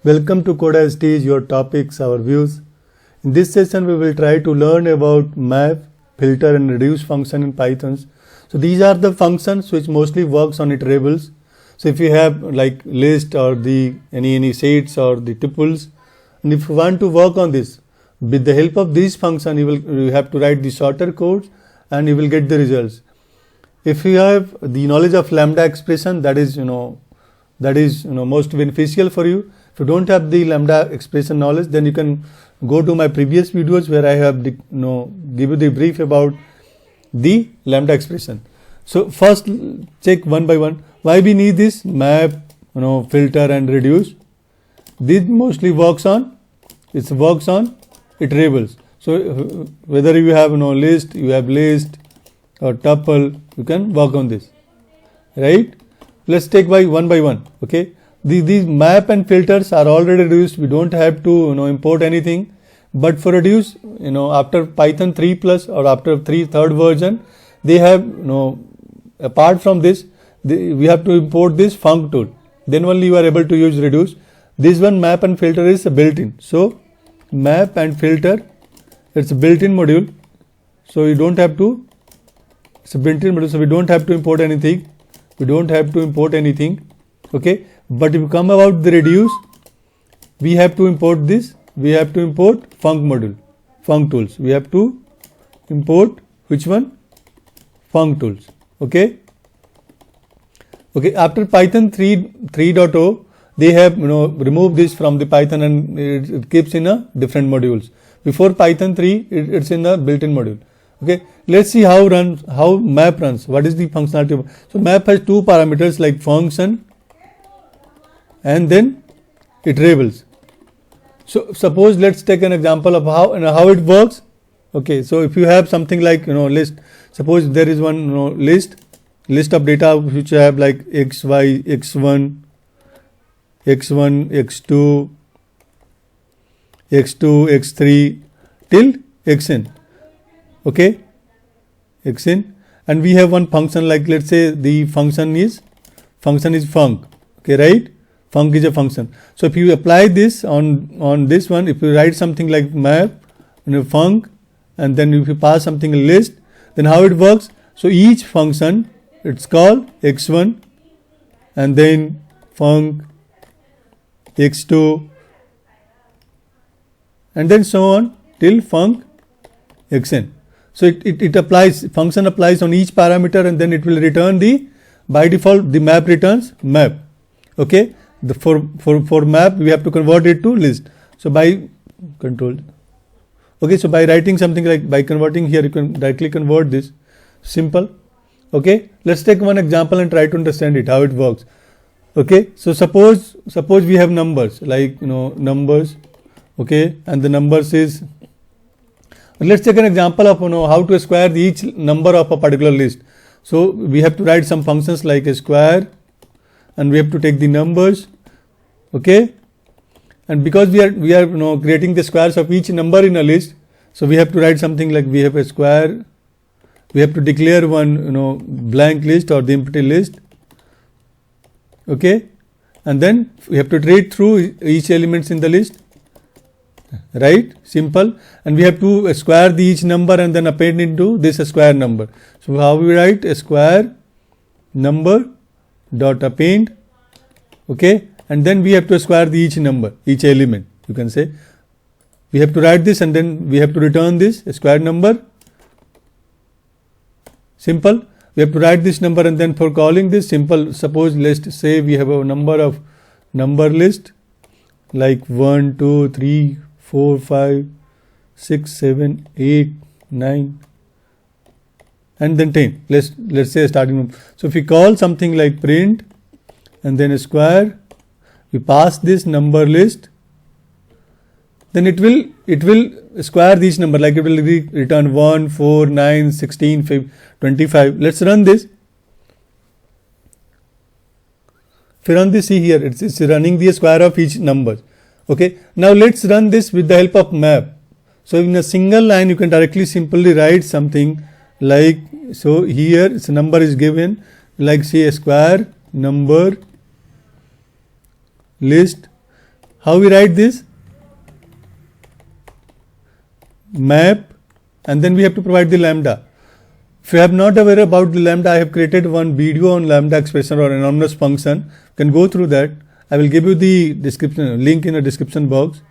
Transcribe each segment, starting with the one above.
Welcome to Coda ST, your topics, our views. In this session, we will try to learn about map, filter and reduce function in Python. So these are the functions which mostly works on iterables. So if you have like list or the any sets or the tuples, and if you want to work on this, with the help of this function, you have to write the shorter codes and you will get the results. If you have the knowledge of lambda expression, that is most beneficial for you. If you don't have the lambda expression knowledge, then you can go to my previous videos where I have give you the brief about the lambda expression. So first check one by one why we need this map, filter and reduce. This mostly works on iterables. So whether you have list or tuple, you can work on this, right? Let's take one by one. Okay, these map and filters are already reduced. We don't have to import anything. But for reduce, after Python 3 plus or after third version, they have apart from this, we have to import this func tool. Then only you are able to use reduce. This one map and filter is built-in. So map and filter, it's a built-in module. So you don't have to. It's a built-in module. So we don't have to import anything. Okay, but if you come about the reduce, we have to import this. We have to import func module, func tools. We have to import which one? Func tools. Okay. After Python 3.0, they have removed this from the Python and it keeps in a different modules. Before Python 3, it's in the built-in module. Okay, let's see how map runs. What is the functionality? So map has two parameters like function and then iterables. So suppose let's take an example of how it works. Okay, so if you have something like list. Suppose there is one list of data which you have like x, y, x1, x2, x3 till xn. Okay, xn, and we have one function like let's say the function is func. Okay, right? Func is a function. So if you apply this on this one, if you write something like map, func, and then if you pass something list, then how it works? So each function, it's called x1, and then func x2, and then so on till func xn. So it applies, function applies on each parameter, and then it will return by default the map returns map. Okay. For map, we have to convert it to list. So by control. Okay, so by writing something like by converting here, you can directly convert this. Simple. Okay, let's take one example and try to understand it, how it works. Okay, so suppose we have numbers like numbers. Okay, and the numbers is. Let's take an example of how to square each number of a particular list. So we have to write some functions like a square, and we have to take the numbers. Okay, and because we are creating the squares of each number in a list, so we have to write something like we have a square. We have to declare one blank list or the empty list. Okay, and then we have to iterate through each elements in the list. Right, simple, and we have to square each number and then append into this square number. So how we write a square number dot append. Okay, and then we have to square each number, each element. You can say we have to write this and then we have to return this square number. Simple. We have to write this number and then for calling this simple. Suppose let's say we have a number list like 1, 2, 3, 4, 5, 6, 7, 8, 9, and then 10. Let's say starting. So if we call something like print and then a square, we pass this number list, then it will square each number, like it will return 1, 4, 9, 16, 25. Let's run this. If you run this, see here, it's running the square of each number. Okay, now let's run this with the help of map. So in a single line, you can directly simply write something like, so here its number is given, like say a square number list. how we write this? Map, and then we have to provide the lambda. If you have not aware about the lambda, I have created one video on lambda expression or anonymous function. You can go through that. I will give you the description link in the description box.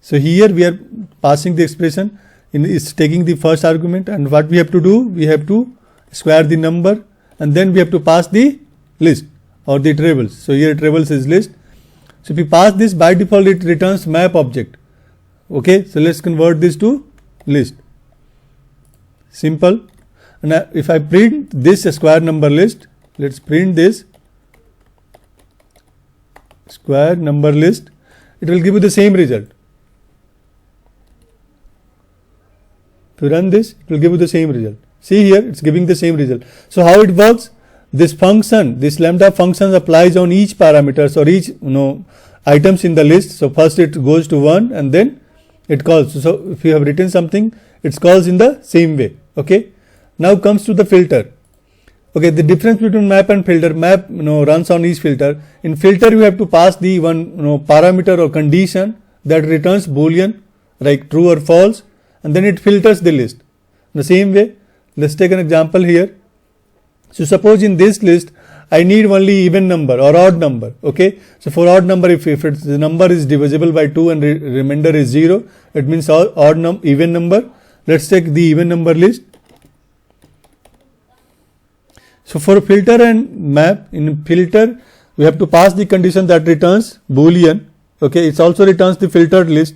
So here we are passing the expression, is taking the first argument, and what we have to do, we have to square the number, and then we have to pass the list or the tables. So here tables is list. So if we pass this, by default it returns map object. Okay, so let's convert this to list. Simple. And if I print this square number list, let's print this square number list, it will give you the same result. If you run this, it will give you the same result. See here, it's giving the same result. So how it works? This function, this lambda function applies on each parameters or each items in the list. So first it goes to 1 and then it calls. So if you have written something, it calls in the same way. Okay. Now comes to the filter. Okay, the difference between map and filter. Map runs on each filter. In filter you have to pass the one parameter or condition that returns boolean like true or false, and then it filters the list. The same way, let's take an example here. So suppose in this list I need only even number or odd number. Okay, so for odd number, if the number is divisible by 2 and remainder is 0, it means even number. Let's take the even number list. So for filter and map, in filter we have to pass the condition that returns boolean. Okay, it also returns the filtered list.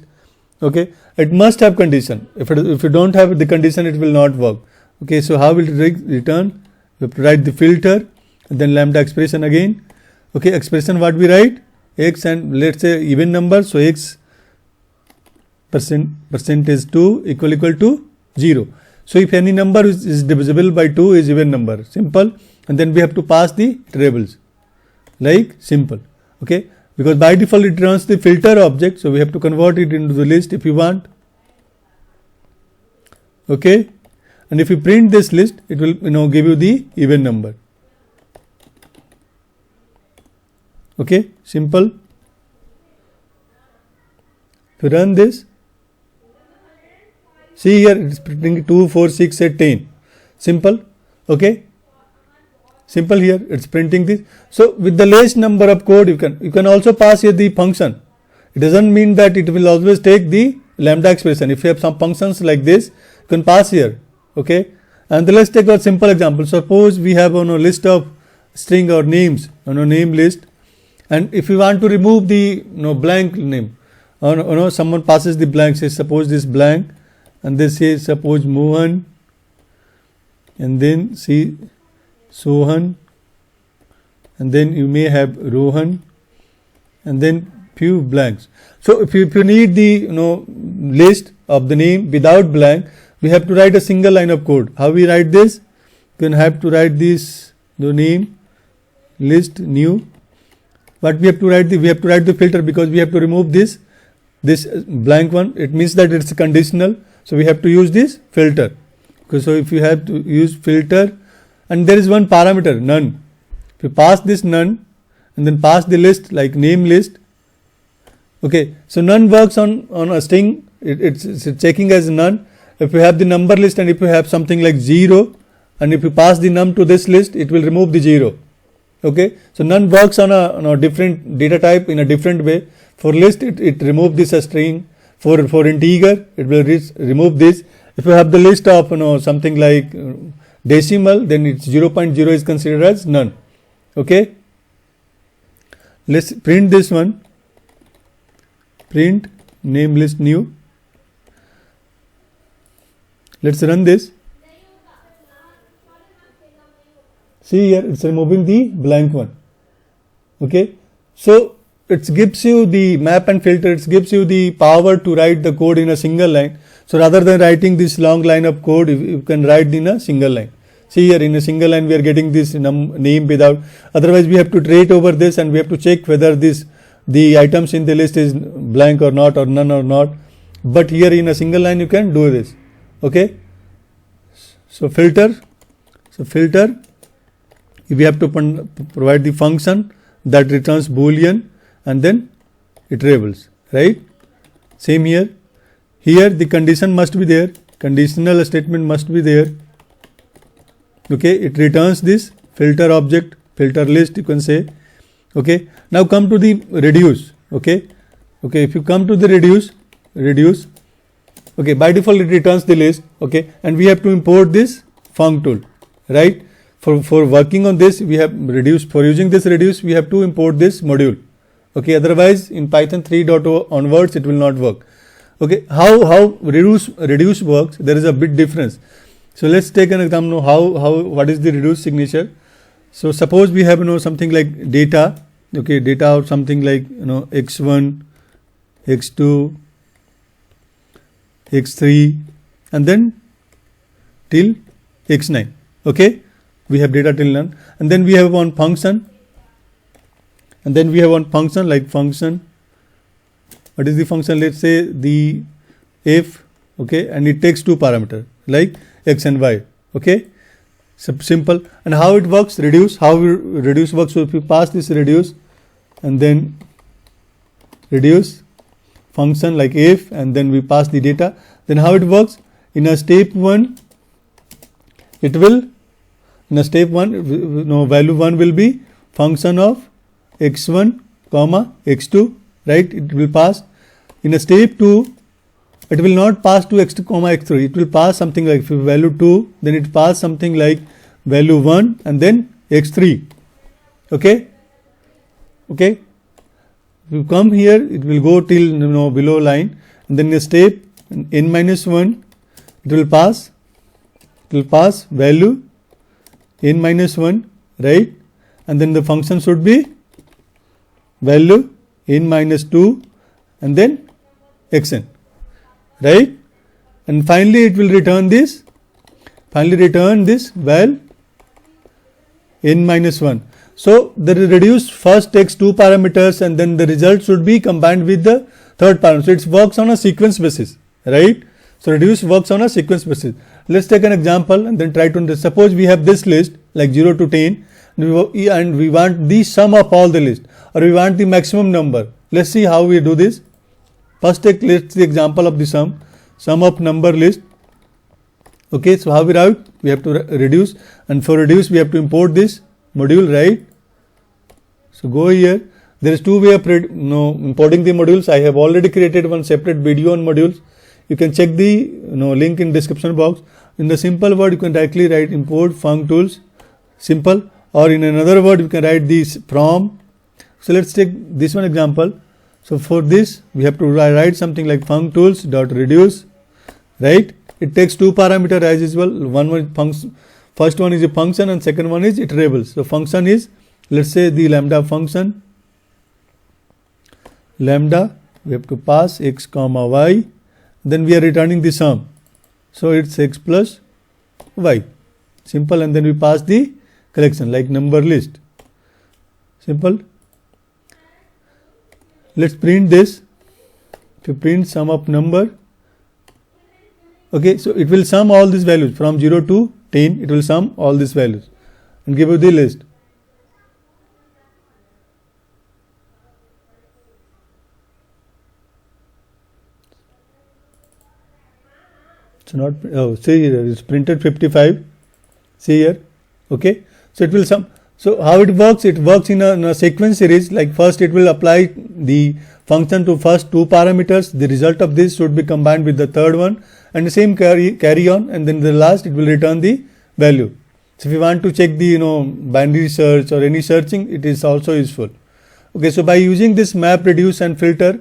Okay, it must have condition. If you don't have the condition, it will not work. Okay, so how will it return? We have to write the filter and then lambda expression again. Okay, expression what we write? X and let's say even number. So x percentage 2 equal to 0. So if any number is divisible by 2 is even number. Simple. And then we have to pass the tables like simple. Okay, because by default it returns the filter object, so we have to convert it into the list if you want. Okay, and if you print this list, it will give you the even number. Okay, simple. If you run this, see here it is printing 2, 4, 6, 8, 10. Simple. Okay, simple here it's printing this. So with the least number of code you can also pass here the function. It doesn't mean that it will always take the lambda expression. If you have some functions like this, you can pass here. Okay, and let's take a simple example. Suppose we have on a list of string or names on a name list, and if you want to remove the blank name, someone passes the blank, say suppose this blank, and they say suppose Mohan, and then see Sohan, and then you may have Rohan, and then few blanks. So if you need the list of the name without blank, we have to write a single line of code. How we write this? You can have to write this the name list new. But we have to write the filter, because we have to remove this blank one. It means that it's conditional. So we have to use this filter. Okay, so if you have to use filter, and there is one parameter none. If you pass this none and then pass the list like name list. Okay, so none works on a string. It's checking as none. If you have the number list and if you have something like 0, and if you pass the num to this list, it will remove the 0. Okay, so none works on a different data type in a different way. For list, it remove this as string. For integer, it will remove this. If you have the list of something like decimal, then it's 0.0 is considered as none. Okay, let's print this one. Print name list new. Let's run this. See here, it's removing the blank one. Okay, so it gives you the map and filter. It gives you the power to write the code in a single line. So rather than writing this long line of code, you can write in a single line. See here, in a single line we are getting this name without. Otherwise we have to iterate over this and we have to check whether the items in the list is blank or not, or none or not. But here in a single line you can do this. Okay, so filter. We have to provide the function that returns boolean, and then iterables, right? Same here. Here the condition must be there, conditional statement must be there. Okay, it returns this filter object, filter list you can say. Okay, now come to the reduce. Okay, if you come to the reduce, okay, by default it returns the list. Okay, and we have to import this func tool, right? For working on this, we have reduce. For using this reduce, we have to import this module. Okay, otherwise in Python 3.0 onwards it will not work. Okay, how reduce works? There is a bit difference. So let's take an example. What is the reduce signature? So suppose we have something like data. Okay, data or something like x1, x2, x3, and then till x9. Okay, we have data till none, and then we have one function, like function. What is the function? Let's say the f. Okay, and it takes two parameters like x and y. Okay, so simple. And how it works? Reduce. How reduce works? So if you pass this reduce and then reduce function like if, and then we pass the data, then how it works? In a step 1 it will, in a step 1 value 1 will be function of x1 comma x2, right? It will pass. In a step 2 it will not pass to x2 comma x3, it will pass something like value 2, then it pass something like value 1 and then x3. Okay, if you come here it will go till below line, and then in a step n-1 it will pass value n-1, right? And then the function should be value n-2 and then xn, right? And finally it will return this val n-1. So the reduce first takes two parameters and then the result should be combined with the third parameter. So it works on a sequence basis, right? So reduce works on a sequence basis. Let's take an example and then try to understand. Suppose we have this list like 0 to 10 and we want the sum of all the list, or we want the maximum number. Let's see how we do this. First let's the example of the sum of number list. Okay, so how we write? We have to reduce, and for reduce we have to import this module, right? So go here. There is two way of importing the modules. I have already created one separate video on modules. You can check the link in description box. In the simple word you can directly write import func tools, simple, or in another word you can write this from. So let's take this one example. So for this we have to write something like func tools dot reduce, right? It takes two parameters as usual. First one is a function and second one is iterables. So function is, let's say the lambda function. Lambda, we have to pass x comma y. Then we are returning the sum. So it's x plus y. Simple, and then we pass the collection like number list. Simple. Let's print this. To print sum of number. Okay, so it will sum all these values from 0 to 10. It will sum all these values and give you the list. It's see here, it's printed 55. See here. Okay, so it will sum. So how it works? It works in a sequence series. Like first it will apply the function to first two parameters. The result of this should be combined with the third one, and the same carry on, and then the last it will return the value. So if you want to check the binary search or any searching, it is also useful. Okay, so by using this map, reduce and filter,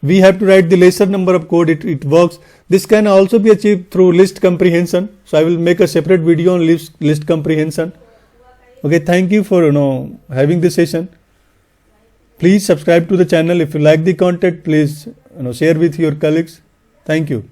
we have to write the lesser number of code. It works. This can also be achieved through list comprehension. So I will make a separate video on list comprehension. Okay, thank you for having this session. Please subscribe to the channel. If you like the content, please share with your colleagues. Thank you.